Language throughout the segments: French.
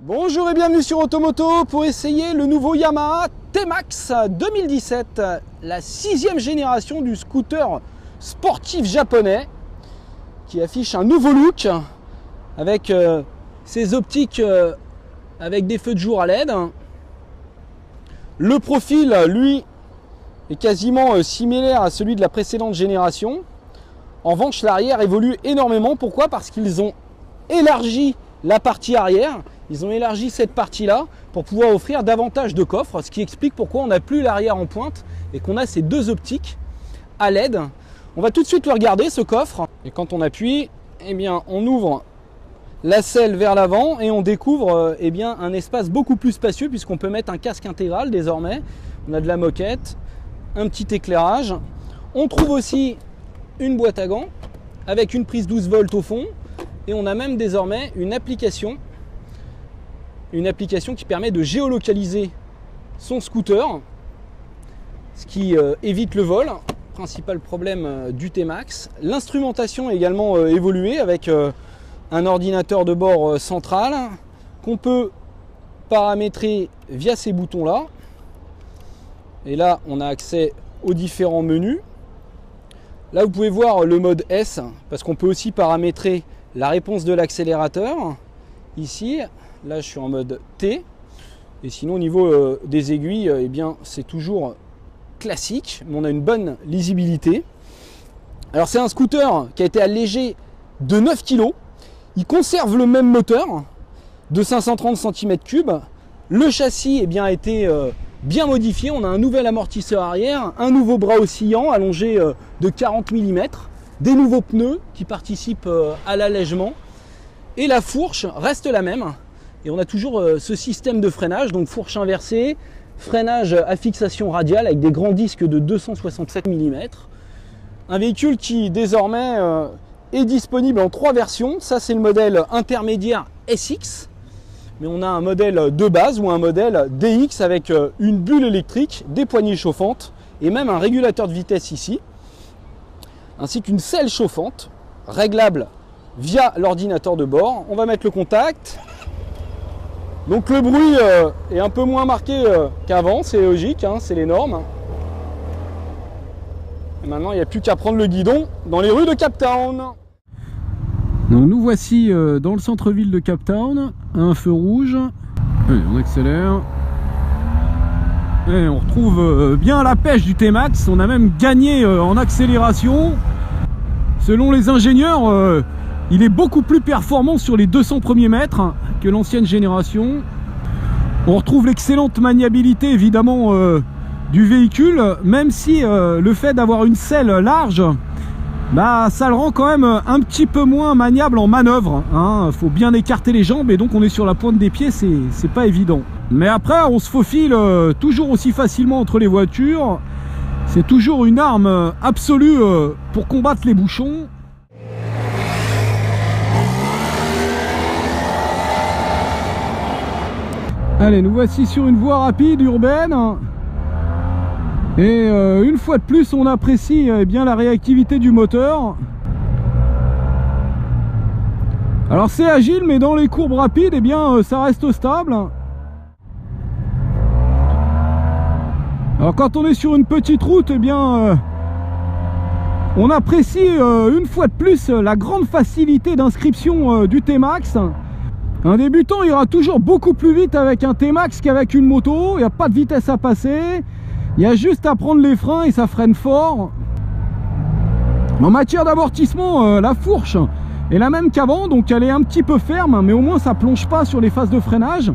Bonjour et bienvenue sur Automoto pour essayer le nouveau Yamaha T-Max 2017, la 6e génération du scooter sportif japonais qui affiche un nouveau look avec ses optiques avec des feux de jour à LED. Le profil, lui, est quasiment similaire à celui de la précédente génération. En revanche, l'arrière évolue énormément. Pourquoi? Parce qu'ils ont élargi la partie arrière. Ils ont élargi cette partie-là pour pouvoir offrir davantage de coffres, ce qui explique pourquoi on n'a plus l'arrière en pointe et qu'on a ces deux optiques à LED. On va tout de suite le regarder, ce coffre. Et quand on appuie, eh bien, on ouvre la selle vers l'avant et on découvre eh bien, un espace beaucoup plus spacieux puisqu'on peut mettre un casque intégral désormais. On a de la moquette, un petit éclairage. On trouve aussi une boîte à gants avec une prise 12 volts au fond et on a même désormais une application qui permet de géolocaliser son scooter, ce qui évite le vol, principal problème du T-Max. L'instrumentation a également évolué avec un ordinateur de bord central qu'on peut paramétrer via ces boutons là. Et là on a accès aux différents menus. Là vous pouvez voir le mode S parce qu'on peut aussi paramétrer la réponse de l'accélérateur. Ici, là je suis en mode T. Et sinon au niveau des aiguilles, eh bien c'est toujours classique, mais on a une bonne lisibilité. Alors c'est un scooter qui a été allégé de 9 kg. Il conserve le même moteur de 530 cm3. Le châssis a été bien modifié. On a un nouvel amortisseur arrière, un nouveau bras oscillant allongé de 40 mm, des nouveaux pneus qui participent à l'allègement. Et la fourche reste la même. Et on a toujours ce système de freinage, donc fourche inversée, freinage à fixation radiale avec des grands disques de 267 mm. Un véhicule qui désormais est disponible en 3 versions. Ça c'est le modèle intermédiaire SX. Mais on a un modèle de base ou un modèle DX avec une bulle électrique, des poignées chauffantes et même un régulateur de vitesse ici. Ainsi qu'une selle chauffante, réglable via l'ordinateur de bord. On va mettre le contact. Donc le bruit est un peu moins marqué qu'avant, c'est logique, hein, c'est les normes. Et maintenant il n'y a plus qu'à prendre le guidon dans les rues de Cape Town. Donc nous voici dans le centre-ville de Cape Town, un feu rouge. Allez, on accélère. Et on retrouve bien la pêche du T-Max. On a même gagné en accélération. Selon les ingénieurs, il est beaucoup plus performant sur les 200 premiers mètres que l'ancienne génération. On retrouve l'excellente maniabilité évidemment du véhicule, même si le fait d'avoir une selle large, ça le rend quand même un petit peu moins maniable en manœuvre. Faut bien écarter les jambes et donc on est sur la pointe des pieds, c'est pas évident. Mais après on se faufile toujours aussi facilement entre les voitures. C'est toujours une arme absolue pour combattre les bouchons. Allez, nous voici sur une voie rapide urbaine. Et une fois de plus, on apprécie bien la réactivité du moteur. Alors c'est agile, mais dans les courbes rapides, ça reste stable. Alors quand on est sur une petite route, on apprécie une fois de plus la grande facilité d'inscription du T-Max. Un débutant ira toujours beaucoup plus vite avec un T-Max qu'avec une moto. Il n'y a pas de vitesse à passer. Il y a juste à prendre les freins et ça freine fort. En matière d'amortissement, la fourche est la même qu'avant. Donc elle est un petit peu ferme, mais au moins ça ne plonge pas sur les phases de freinage.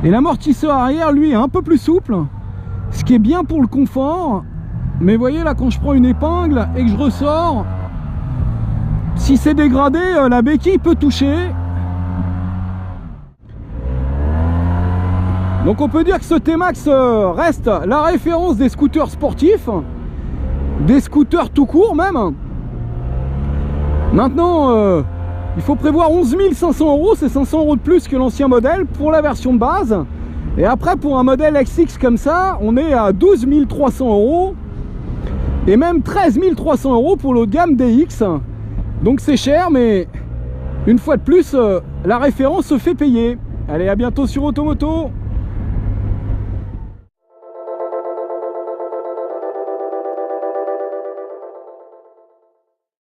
Et l'amortisseur arrière, lui, est un peu plus souple. Ce qui est bien pour le confort. Mais vous voyez là, quand je prends une épingle et que je ressors, si c'est dégradé, la béquille peut toucher. Donc on peut dire que ce T-Max reste la référence des scooters sportifs, des scooters tout court même. Maintenant, il faut prévoir 11 500 €, c'est 500 € de plus que l'ancien modèle pour la version de base. Et après pour un modèle XX comme ça, on est à 12 300 € et même 13 300 € pour l'autre gamme DX. Donc c'est cher, mais une fois de plus, la référence se fait payer. Allez, à bientôt sur Automoto.